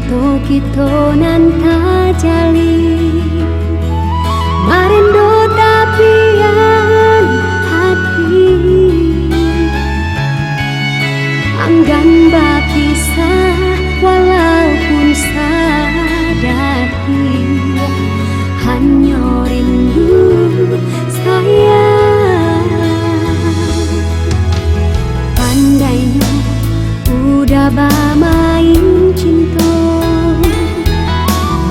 cinta kita nan tajali marindo tapian hati anggan bapisah walaupun sadari hanya rindu sayang pandainya udah bermain cinta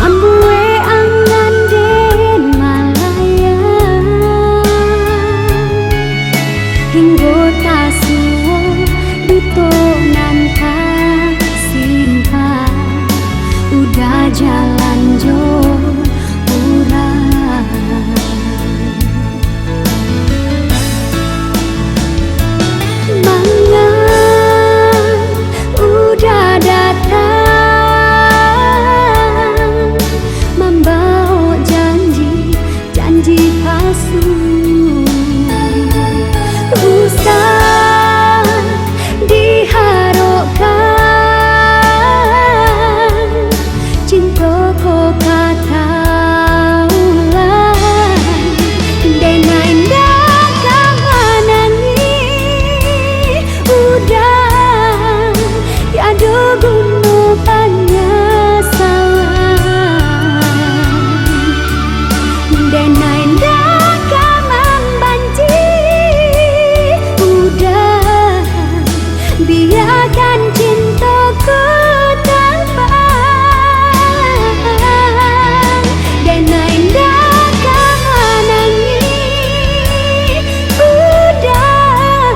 ambue angan den malaya hingga tak suwo duto nan tak simpan udah jalan jo biarkan cintaku terbang dan indah kamanangi udah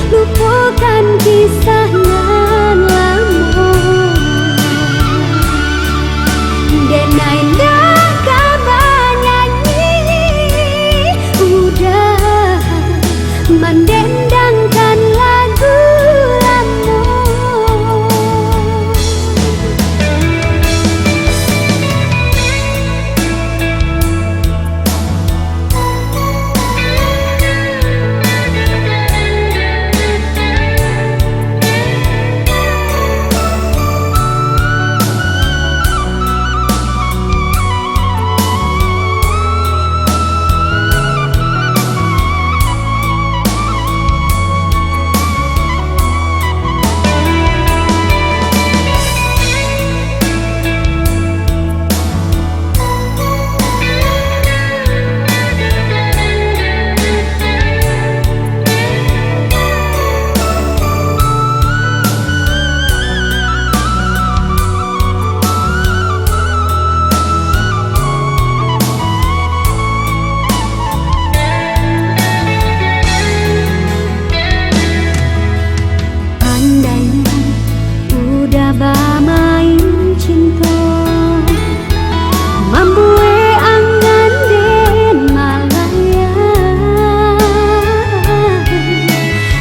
lupakan kisah nan lama dan indah kamanangi udah mendendangkan lagu bermain cinta mambue angan den malaya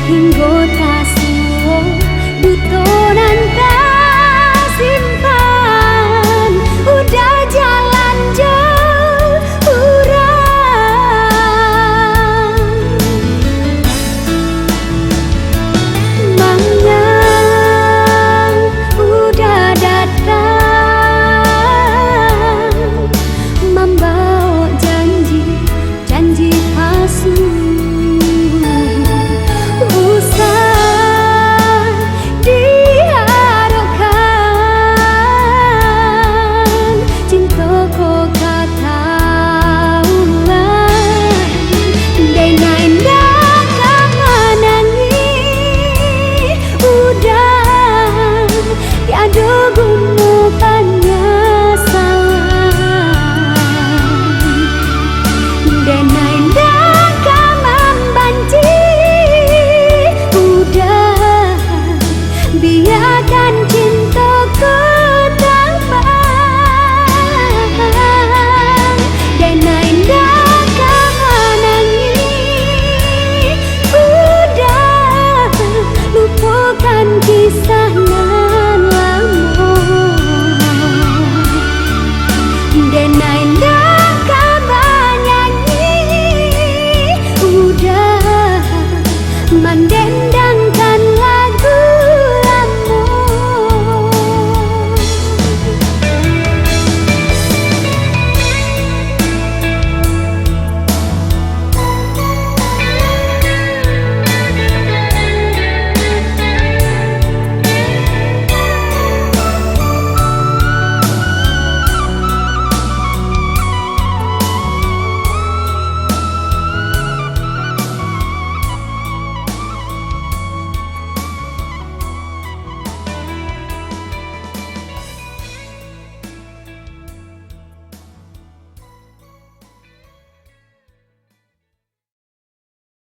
hingga tak suwo duto nan tak simpan udah jalan jauh urang biarkan cintaku terbang dan indah kamanangi udah lupakan kisah nan lama dan indah kamanangi udah manden